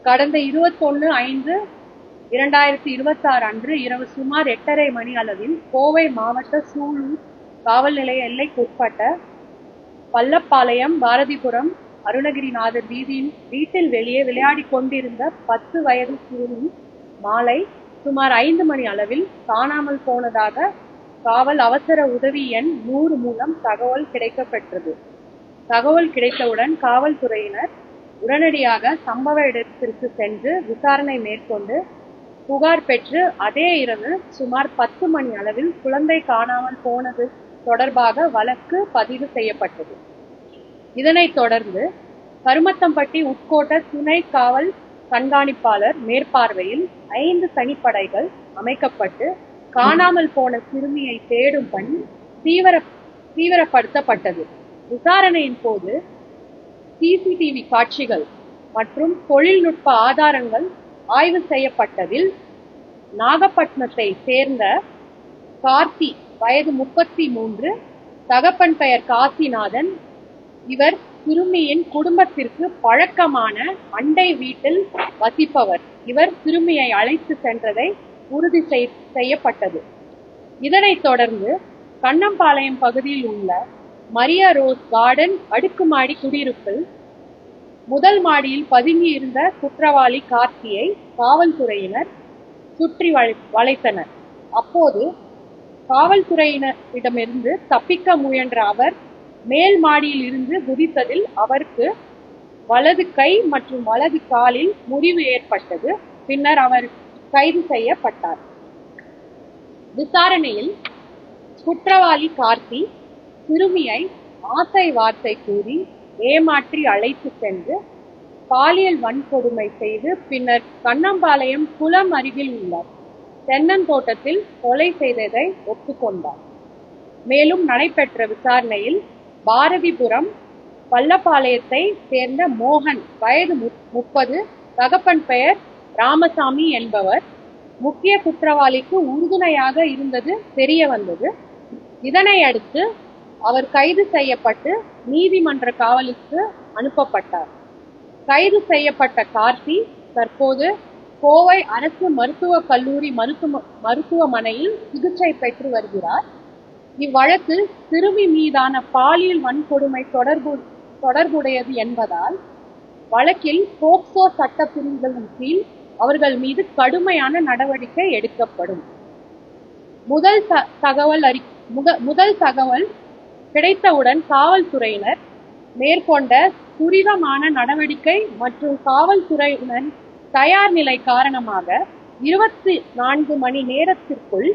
கடந்த 21/5/2026 அன்று இரவு சுமார் 8:30 மணி அளவில் கோவை மாவட்ட சூலூர் காவல் நிலைய எல்லைக்குட்பட்ட பள்ளப்பாளையம் பாரதிபுரம் அருணகிரிநாதர் வீட்டில் வெளியே விளையாடிக் கொண்டிருந்த 10 வயது சிறுமி மாலை சுமார் 5 மணி அளவில் காணாமல் போனதாக காவல் அவசர உதவி எண் 100 மூலம் தகவல் கிடைக்கப்பெற்றது. தகவல் கிடைத்தவுடன் காவல்துறையினர் உடனடியாக சம்பவ இடத்திற்கு சென்று விசாரணை மேற்கொண்டு புகார் பெற்று அதே இரவு சுமார் 10 மணி அளவில் குழந்தை காணாமல் போனது தொடர்பாக வழக்கு பதிவு செய்யப்பட்டது. இதனைத் தொடர்ந்து கருமத்தம்பட்டி உட்கோட்ட துணை காவல் கண்காணிப்பாளர் மேற்பார்வையில் 5 தனிப்படைகள் அமைக்கப்பட்டு காணாமல் போன சிறுமியை தேடும் பணி தீவிரப்படுத்தப்பட்டது. விசாரணையின் போது சிசிடிவி காட்சிகள் மற்றும் தொழில்நுட்ப ஆதாரங்கள் ஆய்வு செய்யப்பட்டதில் நாகப்பட்டினத்தை சேர்ந்த கார்த்தி வயது 33, தகப்பன் பெயர் காசிநாதன். இவர் சிறுமியின் குடும்பத்திற்கு பழக்கமான அண்டை வீட்டில் வசிப்பவர். இவர் சிறுமியை அழைத்து சென்றதை உறுதி செய்யப்பட்டது. இதனைத் தொடர்ந்து கண்ணம்பாளையம் பகுதியில் உள்ள மரியா ரோஸ் கார்டன் அடுக்குமாடி குடியிருப்பில் முதல் மாடியில் பதுங்கியிருந்த குற்றவாளி கார்த்தியை காவல்துறையினர் சுற்றி வளைத்தனர். அப்போது காவல்துறையினரிடமிருந்து தப்பிக்க முயன்ற அவர் மேல் மாடியில் இருந்து குதித்ததில் அவருக்கு வலது கை மற்றும் வலது காலில் முறிவு ஏற்பட்டது. பின்னர் அவர் கைது செய்யப்பட்டார். விசாரணையில் குற்றவாளி கார்த்தி சிறுமியை ஆசை வார்த்தை கூறி ஏமாற்றி அழைத்து சென்று பாலியல் வன்கொடுமை செய்து பின்னர் கண்ணம்பாளையம் குளம் அருகில் உள்ள தென்னந்தோட்டத்தில் கொலை செய்ததை ஒப்புக்கொண்டார். மேலும் நடைபெற்ற விசாரணையில் பாரதிபுரம் பள்ளப்பாளையத்தை சேர்ந்த மோகன் வயது 30, தகப்பன் பெயர் ராமசாமி என்பவர் முக்கிய குற்றவாளிக்கு உறுதுணையாக இருந்தது தெரிய வந்தது. இதனை அடுத்து அவர் கைது செய்யப்பட்டு நீதிமன்ற காவலுக்கு அனுப்பப்பட்டார். கைது செய்யப்பட்ட கார்த்தி தற்போது கோவை அரசு மருத்துவக் கல்லூரி மருத்துவமனையில் சிகிச்சை பெற்று வருகிறார். இவ்வழக்கு சிறுமி மீதான பாலியல் வன்கொடுமை தொடர்புடையது என்பதால் வழக்கில் போக்சோ சட்ட பிரிவுகளின் கீழ் அவர்கள் மீது கடுமையான நடவடிக்கை எடுக்கப்படும். முதல் தகவல் கிடைத்தவுடன் காவல்துறையினர் மேற்கொண்ட துரிதமான நடவடிக்கை மற்றும் காவல்துறையினர் தயார் நிலை காரணமாக 24 மணி நேரத்திற்குள்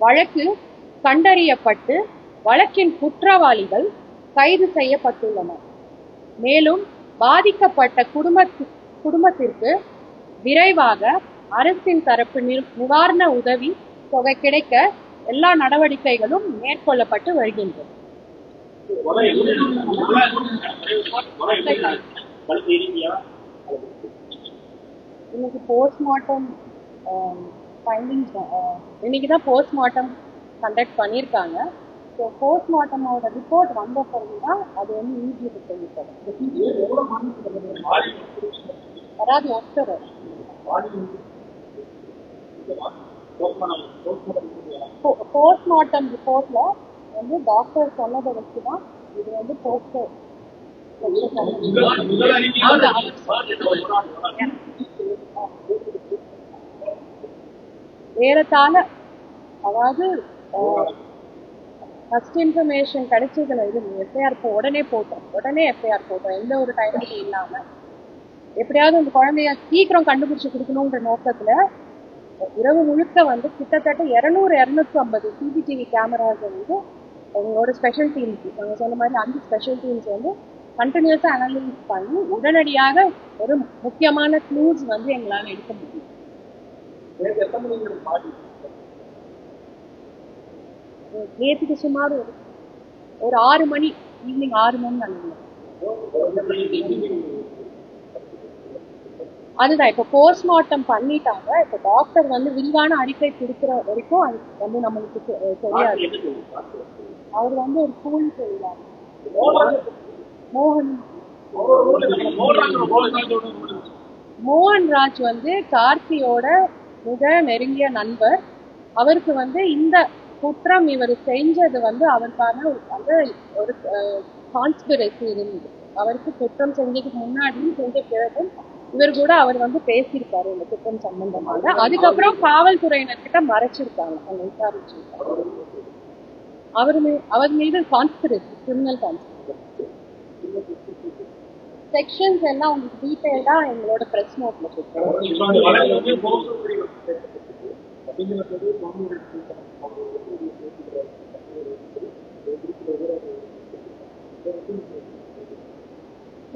வழக்கு கண்டறியப்பட்டு வழக்கின் குற்றவாளிகள் கைது செய்யப்பட்டுள்ளனர். மேலும் பாதிக்கப்பட்ட குடும்பத்திற்கு விரைவாக அரசின் தரப்பு நிவாரண உதவி தொகை கிடைக்க எல்லா நடவடிக்கைகளும் மேற்கொள்ளப்பட்டு வருகின்றன. இன்னைக்கு போஸ்ட்மார்ட்டம் ஃபைண்டிங்ஸ் இன்னைக்குதான் போஸ்ட்மார்ட்டம் கண்டக்ட் பண்ணியிருக்காங்க. ஸோ போஸ்ட்மார்ட்டமோட ரிப்போர்ட் வந்த பிறகுதான் அது வந்து ஈஸியாக செய்யப்படும். யாராவது ஒருத்தர் போஸ்ட்மார்ட்டம் ரிப்போர்ட்ல வந்து டாக்டர் சொன்னதை வச்சுதான் இது வந்து போஸ்ட் ஏறத்தாழ அதாவது ஃபர்ஸ்ட் இன்ஃபர்மேஷன் கிடைச்சதுல இது எஃப்ஐஆர் உடனே போட்டோம் எந்த ஒரு டைமும் இல்லாம எப்படியாவது அந்த குழந்தைய சீக்கிரம் கண்டுபிடிச்சு கொடுக்கணுன்ற நோக்கத்துல இரவு முழுக்க வந்து கிட்டத்தட்ட 200-250 சிசிடிவி கேமராஸ் வந்து எங்களோட ஸ்பெஷல் டீம்ஸ் நாங்கள் சொன்ன மாதிரி அந்த ஸ்பெஷல் டீம்ஸ் வந்து கண்டினியூஸா அனலைஸ் பண்ணி உடனடியாக ஒரு முக்கியமான க்ளூஸ் வந்து எங்களால் எடுக்க முடியும். நேற்றுக்கு சுமார் ஒரு 6 மணி ஈவினிங் 6 மணி நினைக்கிறேன். அதுதான் இப்போ போஸ்ட்மார்ட்டம் பண்ணிட்டாங்க. இப்போ டாக்டர் வந்து விரிவான அறிக்கை கொடுக்குற வரைக்கும் அது வந்து நம்மளுக்கு தெரியாது. அவர் வந்து ஒரு ஸ்கூல் சொல்லுவாங்க மோகன் மோகன்ராஜ் வந்து கார்த்தியோட மிக நெருங்கிய நண்பர். அவருக்கு வந்து இந்த குற்றம் இவர் செஞ்சது வந்து அவருக்கான ஒரு கான்ஸ்பிரசி இருந்தது. அவருக்கு குற்றம் செஞ்சதுக்கு முன்னாடியும் செஞ்ச பிறகும் இவர் கூட அவர் வந்து பேசியிருக்காரு இந்த குற்றம் சம்பந்தமாக. அதுக்கப்புறம் காவல்துறையினர்கிட்ட மறைச்சிருக்காங்க, அவங்க விசாரிச்சிருக்காங்க. அவர் மீது கான்ஸ்பிரசி, கிரிமினல் கான்ஸ்பிரசி. செக்ஷன்ஸ் எல்லாம் உங்களுக்கு டீடைல்டா எங்களோட பிரஸ் நோட்ல கொடுத்தோம்.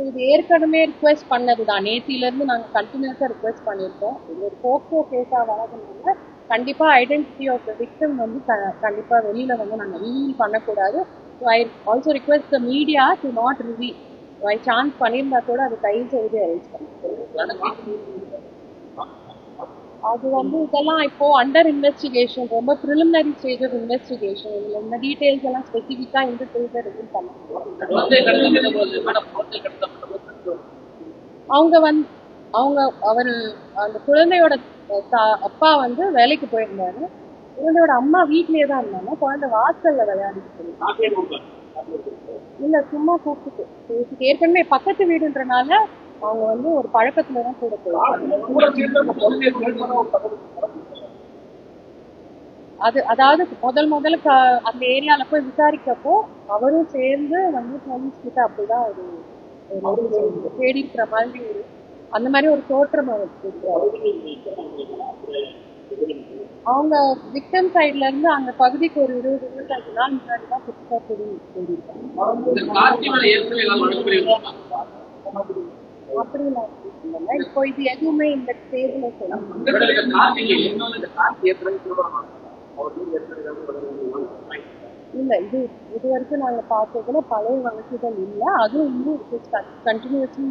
இது ஏற்கனவே ரிக்வெஸ்ட் பண்ணதுதான். நேத்தில இருந்து நாங்க கண்டினியூஸா ரிக்வெஸ்ட் பண்ணிருக்கோம். இது ஒரு போக்சோ கேஸா வளர்க்கணும்னா கண்டிப்பா ஐடென்டிட்டி ஆஃப் த விக்டிம் வந்து கண்டிப்பா வெளியில வந்து நாங்க ரிவீல் பண்ணக்கூடாது. I also request the media to not reveal. By chance பண்ணியிருந்தா கூட அது தயவு செய்து அரேஞ்ச் பண்ணுங்க. அது வந்து இதெல்லாம் இப்போ அண்டர் இன்வெஸ்டிகேஷன், ரொம்ப ப்ரிலிமினரி ஸ்டேஜ் ஆஃப் இன்வெஸ்டிகேஷன். இதுல இந்த டீடைல்ஸ் எல்லாம் ஸ்பெசிஃபிக்கா இந்த ஸ்டேஜ்ல ரிவீல் பண்ண அவரு அந்த குழந்தையோட அப்பா வந்து வேலைக்கு போயிருந்தாரு. குழந்தையோட அம்மா வீட்லயே தான் இருந்தாங்க. குழந்தை வாசல்ல விளையாடிட்டு இல்ல, சும்மா கூப்பிட்டு ஏற்கனவே பக்கத்து வீடுன்றனால அவங்க வந்து ஒரு பழக்கத்துலதான் கூட அதாவது முதல்ல அந்த ஏரியால போய் விசாரிக்கப்போ அவரும் சேர்ந்து வந்து போலீஸ் கிட்ட அப்படிதான் ஒரு தேடிக்கிற மாதிரி அந்த மாதிரி ஒரு தோற்றம் அவங்க விக்டம் சைட்ல இருந்து அந்த பகுதிக்கு ஒரு 20-25 நாள் முன்னாடிதான் புதுசா அப்படிலாம் இல்ல. இப்போ இது எதுவுமே இந்த ஸ்டேஜ்ல இல்ல. இது வரைக்கும் நாங்க பார்த்ததுல பழைய வழக்குகள் இல்ல. அதுவும் இன்னும் கண்டினியூஸ்லி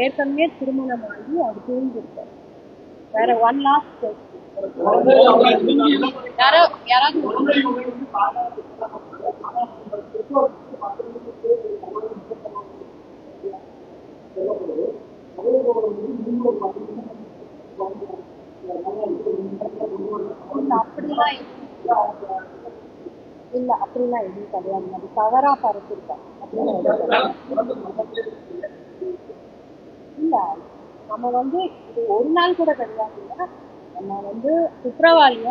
ஏற்கனவே திருமணம் ஆகி அது தேர்ந்திருக்காரு. வேற ஒன் லாஸ்ட் யாராவது இல்ல, அப்படிலாம் எதுவும் கிடையாது. அது தவறா பரப்பிருக்காங்க. இல்ல, நம்ம வந்து இது ஒரு நாள் கூட கிடையாது. நம்ம வந்து குற்றவாளிய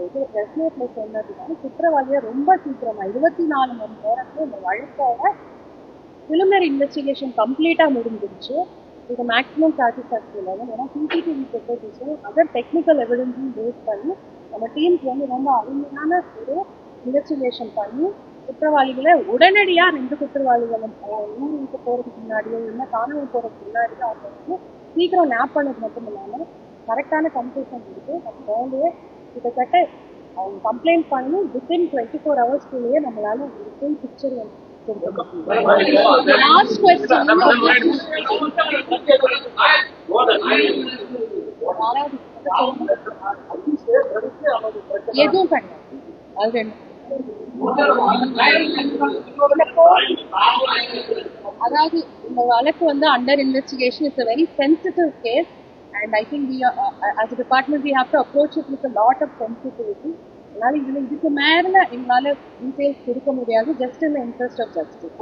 இது பிரஸ் நோட்ல சொன்னதுனால குற்றவாளிய ரொம்ப சீக்கிரமா 24 மணி நேரத்துல இந்த வழக்கோட பிலிமினரி இன்வெஸ்டிகேஷன் கம்ப்ளீட்டா முடிஞ்சிருச்சு. இது மேக்ஸிமம் சாட்டிஸ்ஃபேக்டரி லெவல். ஏன்னா சிசிடிவி ஃபுட்டேஜஸும் அதர் டெக்னிக்கல் எவிடன்ஸும் பேஸ் பண்ணி நம்ம டீம்ஸ் வந்து ரொம்ப அருமையான ஒரு இன்வெஸ்டிகேஷன் பண்ணி குற்றவாளிகளை உடனடியா 2 குற்றவாளிகளும் ஊருக்கு போறதுக்கு முன்னாடியோ இல்லை காணாமல் போறதுக்கு முன்னாடியோ அவங்க வந்து சீக்கிரம் நேப் பண்ணது மட்டும் இல்லாம கரெக்டான கன்ஃபியூஷன் கொடுத்து நம்ம குழந்தைய கிட்டத்தட்ட அவங்க கம்ப்ளைண்ட் பண்ணி வித்தின் 24 ஹவர்ஸ்க்குள்ளேயே நம்மளால ஒரு ஃபுல் பிக்சர் வந்து லாஸ்ட் क्वेश्चन எதுவும் பண்ணல. அது அதாவது இந்த வழக்கு வந்து under investigation. It's a very sensitive case and I think we as a department we have to approach it with a lot of sensitivity. அதனால இதுக்கு மேல எங்களால டீடைல்ஸ் கொடுக்க முடியாது. Just in the interest of justice.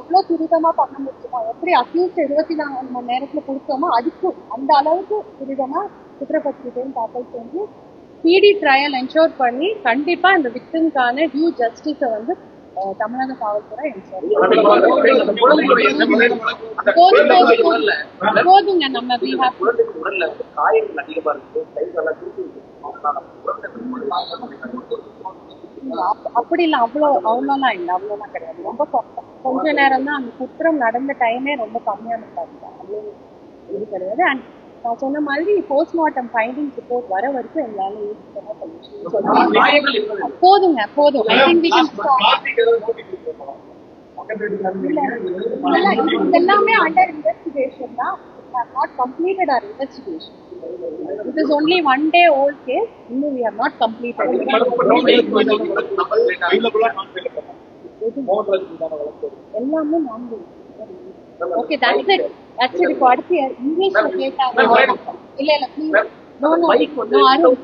எவ்வளவு துரிதமா பண்ண முடியுமோ, எப்படி அக்யூஸ்ட் 24 மணி நேரத்துல கொடுத்தோமோ அதுக்கு அந்த அளவுக்கு துரிதமா குற்றப்பத்திரிகையும் தாக்கல் செஞ்சு ஸ்பீடி ட்ரையல் என்ஷோர் பண்ணி கண்டிப்பா இந்த விக்டிம்கான டியூ ஜஸ்டிஸை வந்து தமிழக காவல்துறை போதுங்க. நம்ம அப்படி இல்ல, அவ்வளோலாம் இல்ல, அவ்வளோலாம் கிடையாது. ரொம்ப கொஞ்ச நேரம் தான். அந்த குற்றம் நடந்த டைமே ரொம்ப கம்மியான அவ்வளோ இது கிடையாது. அண்ட் நான் சொன்ன மாதிரி போஸ்ட்மார்ட்டம் ஃபைண்டிங் ரிப்போர்ட் வர வரைக்கும் எங்களால போதுங்க. போதும். I think we can stop. எல்லாமே அண்டர் இன்வெஸ்டிகேஷன் தான். Not completed or investigation. It is only 1 day old case. No, we have not completed. எல்லாமே நான்கு. Okay, that's it. That's it. இப்போ அடுத்து இங்கிலீஷ்ல கேட்டாங்க. இல்ல இல்ல please. No no. No Arun.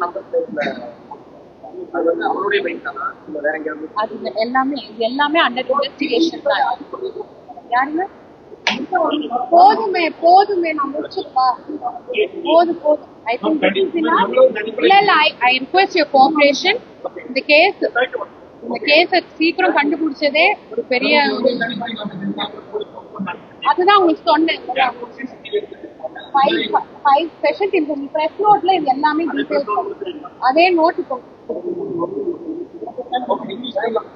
அது எல்லாமே அண்டர் இன்வெஸ்டிகேஷன் தான். யாருங்க? போதுமே நான் முடிச்சிருப்பா. போதும். I think this is enough. இல்ல I request your cooperation. இந்த கேஸ் சீக்கிரம் கண்டுபிடிச்சதே ஒரு பெரிய அதுதான் உங்களுக்கு சொன்னேன். 5 ஸ்பெஷல் டீம் பிரஸ் நோட்ல இது எல்லாமே டீடைல்ஸ் அதே நோட் இப்போ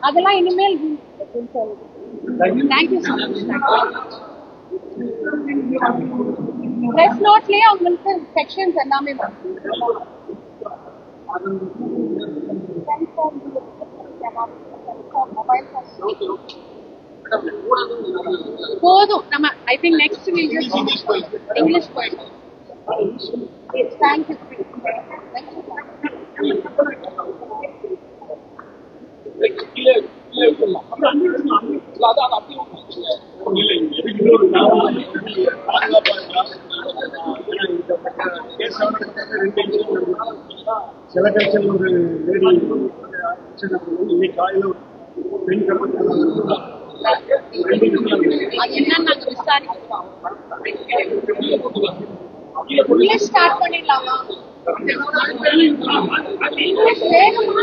அதெல்லாம் இனிமேல் தேங்க்யூ ஸோ மச். பிரஸ் நோட்லயே அவங்களுக்கு செக்ஷன்ஸ் எல்லாமே போதும். நம்ம I think next week English போயிடும். தேங்க்யூ. சில கட்சியில் ஒரு லேடி இன்னைக்கு காலையில் என்னன்னு நாங்க விசாரிக்கிறோம். இங்கிலீஷ் ஸ்டார்ட் பண்ணிடலாமா? இங்கிலீஷ் வேணுமா?